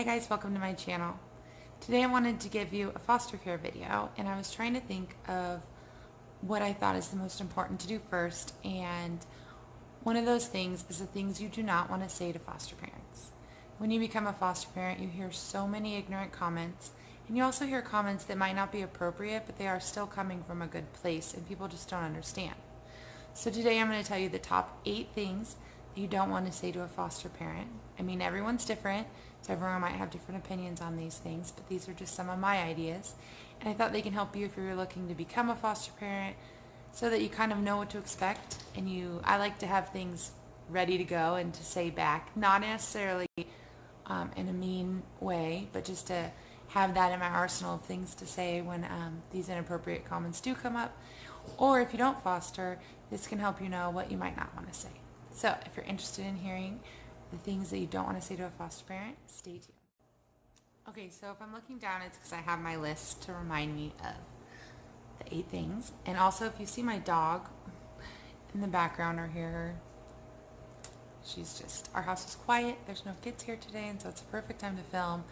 guys, welcome to my channel. Today I wanted to give you a foster care video, and I was trying to think of what I thought is the most important to do first, and one of those things is the things you do not want to say to foster parents. When you become a foster parent, you hear so many ignorant comments, and you also hear comments that might not be appropriate, but they are still coming from a good place, and people just don't understand. So today I'm going to tell you the top 8 things that you don't want to say to a foster parent. I mean, everyone's different, so everyone might have different opinions on these things, but these are just some of my ideas. And I thought they can help you if you're looking to become a foster parent so that you kind of know what to expect. And I like to have things ready to go and to say back, not necessarily in a mean way, but just to have that in my arsenal of things to say when these inappropriate comments do come up. Or if you don't foster, this can help you know what you might not want to say. So if you're interested in hearing the things that you don't want to say to a foster parent, stay tuned. Okay, so if I'm looking down, it's because I have my list to remind me of the 8 things. And also, if you see my dog in the background or hear her, our house is quiet. There's no kids here today, and so it's a perfect time to film.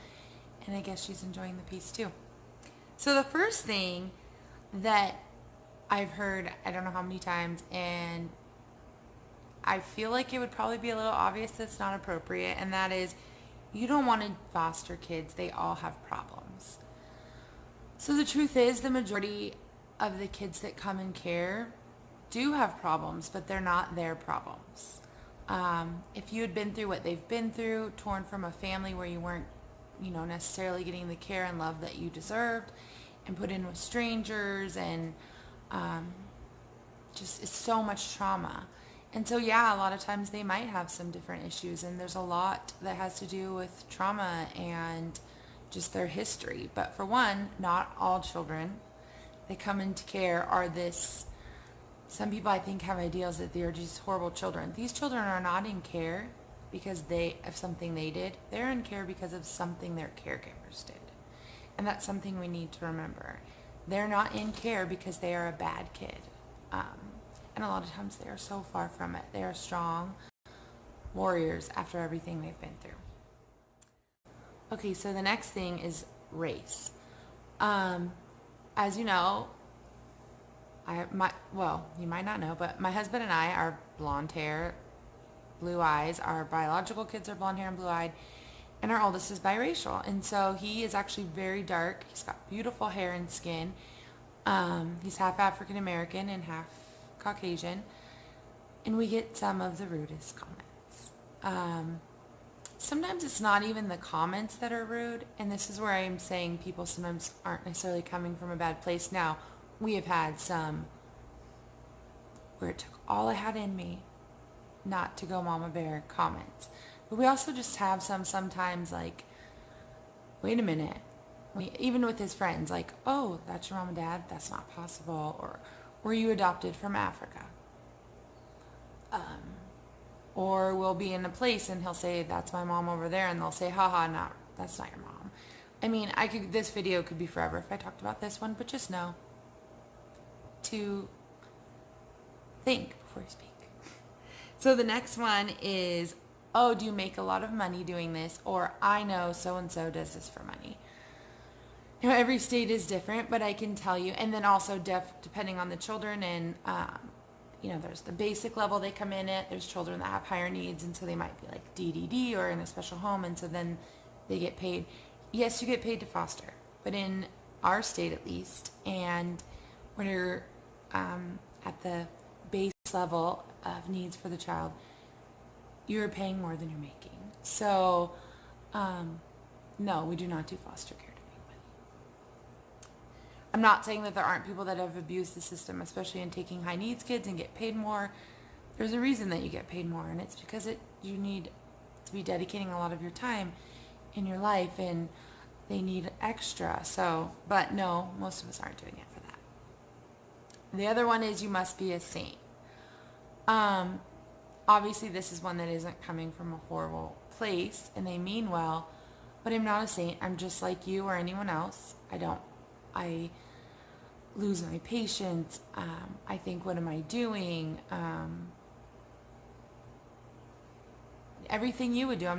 And I guess she's enjoying the peace too. So the first thing that I've heard, I don't know how many times, and I feel like it would probably be a little obvious that's not appropriate, and that is, you don't want to foster kids. They all have problems. So the truth is, the majority of the kids that come in care do have problems, but they're not their problems. If you had been through what they've been through, torn from a family where you weren't, necessarily getting the care and love that you deserved, and put in with strangers, and it's so much trauma. And so, yeah, a lot of times they might have some different issues, and there's a lot that has to do with trauma and just their history. But for one, not all children that come into care are this. Some people, I think, have ideals that they're just horrible children. These children are not in care because of something they did. They're in care because of something their caregivers did. And that's something we need to remember. They're not in care because they are a bad kid. And a lot of times they are so far from it. They are strong warriors after everything they've been through. Okay, so the next thing is race. As you know, you might not know, but my husband and I are blonde hair, blue eyes. Our biological kids are blonde hair and blue-eyed, and our oldest is biracial. And so he is actually very dark. He's got beautiful hair and skin. He's half African American and half Caucasian, and we get some of the rudest comments. Sometimes it's not even the comments that are rude, and this is where I'm saying people sometimes aren't necessarily coming from a bad place. Now, we have had some where it took all I had in me not to go mama bear comments, but we also just have some sometimes like, wait a minute, even with his friends, like, oh, that's your mom and dad? That's not possible. Or, were you adopted from Africa? Or we'll be in a place and he'll say, that's my mom over there, and they'll say, haha, that's not your mom. I mean, this video could be forever if I talked about this one, but just know to think before you speak. So the next one is, oh, do you make a lot of money doing this? Or, I know so-and-so does this for money. Every state is different, but I can tell you, and then also depending on the children, and there's the basic level they come in at. There's children that have higher needs, and so they might be like DDD or in a special home, and so then they get paid. Yes, you get paid to foster, but in our state at least, and when you're at the base level of needs for the child, you're paying more than you're making. So, no, we do not do foster care. I'm not saying that there aren't people that have abused the system, especially in taking high needs kids and get paid more. There's a reason that you get paid more, and it's because you need to be dedicating a lot of your time in your life, and they need extra. So, but no, most of us aren't doing it for that. The other one is, you must be a saint. Obviously this is one that isn't coming from a horrible place, and they mean well, but I'm not a saint. I'm just like you or anyone else. I lose my patience. I think, what am I doing? Everything you would do.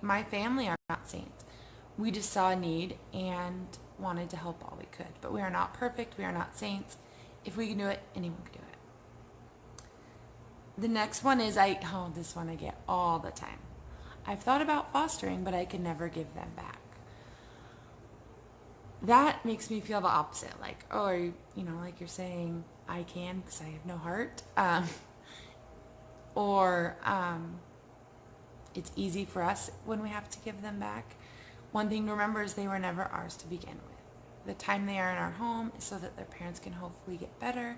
My family are not saints. we just saw a need and wanted to help all we could. But we are not perfect. We are not saints. If we can do it, anyone can do it. The next one is this one I get all the time. I've thought about fostering, but I can never give them back. That makes me feel the opposite. Like, oh, are you, like you're saying I can because I have no heart. Or it's easy for us when we have to give them back. One thing to remember is they were never ours to begin with. The time they are in our home is so that their parents can hopefully get better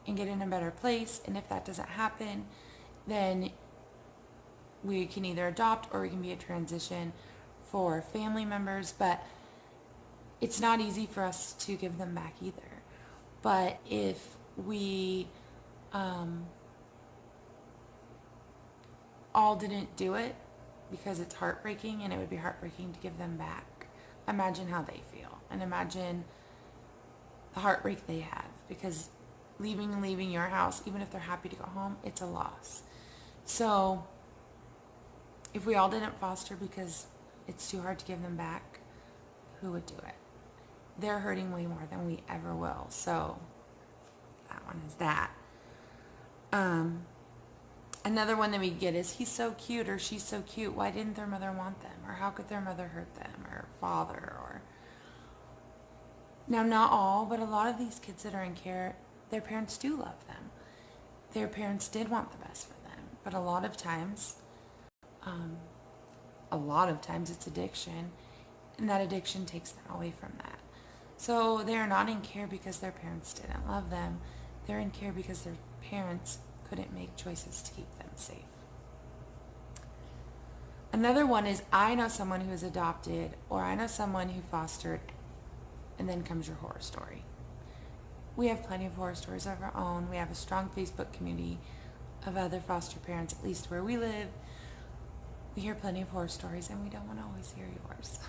and get in a better place. And if that doesn't happen, then we can either adopt or we can be a transition for family members. But it's not easy for us to give them back either. But if we all didn't do it, because it's heartbreaking, and it would be heartbreaking to give them back, imagine how they feel, and imagine the heartbreak they have, because leaving your house, even if they're happy to go home, it's a loss. So if we all didn't foster because it's too hard to give them back, who would do it? They're hurting way more than we ever will. So that one is that. Another one that we get is, he's so cute or she's so cute. Why didn't their mother want them? Or how could their mother hurt them? Or father? Or now, not all, but a lot of these kids that are in care, their parents do love them. Their parents did want the best for them. But a lot of times it's addiction, and that addiction takes them away from that. So they are not in care because their parents didn't love them. They're in care because their parents couldn't make choices to keep them safe. Another one is, I know someone who is adopted, or I know someone who fostered, and then comes your horror story. We have plenty of horror stories of our own. We have a strong Facebook community of other foster parents, at least where we live. We hear plenty of horror stories, and we don't want to always hear yours.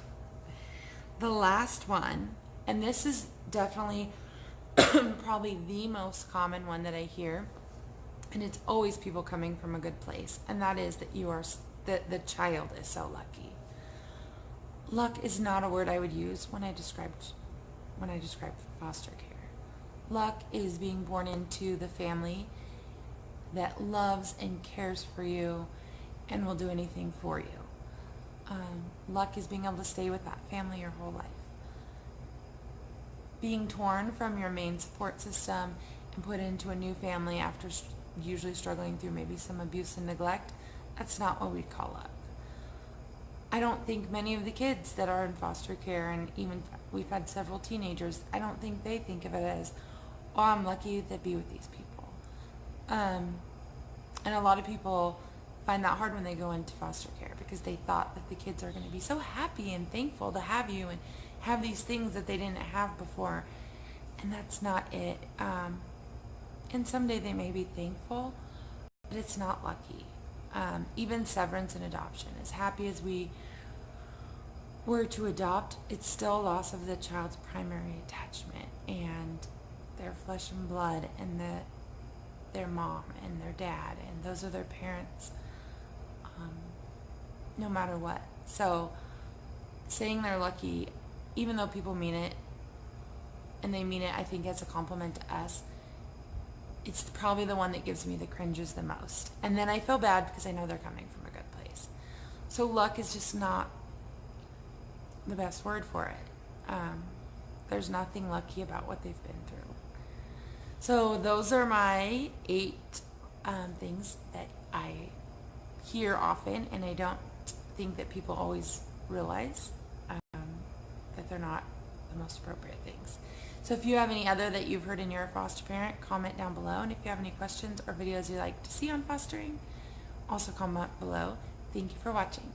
The last one, and this is definitely probably the most common one that I hear, and it's always people coming from a good place, and that is that the child is so lucky. Luck is not a word I would use when I describe foster care. Luck is being born into the family that loves and cares for you and will do anything for you. Luck is being able to stay with that family your whole life. Being torn from your main support system and put into a new family after usually struggling through maybe some abuse and neglect, that's not what we'd call luck. I don't think many of the kids that are in foster care, and even we've had several teenagers, I don't think they think of it as, oh, I'm lucky to be with these people. And a lot of people find that hard when they go into foster care, because they thought that the kids are going to be so happy and thankful to have you and have these things that they didn't have before. And that's not it. And someday they may be thankful, but it's not lucky. Even severance and adoption, as happy as we were to adopt, it's still a loss of the child's primary attachment and their flesh and blood, and their mom and their dad, and those are their parents, no matter what. So saying they're lucky, even though people mean it, and they mean it, I think, as a compliment to us, it's probably the one that gives me the cringes the most. And then I feel bad because I know they're coming from a good place. So luck is just not the best word for it. There's nothing lucky about what they've been through. So those are my 8 things that I hear often, and I don't think that people always realize that they're not the most appropriate things. So if you have any other that you've heard and you're a foster parent, comment down below. And if you have any questions or videos you'd like to see on fostering, also comment below. Thank you for watching.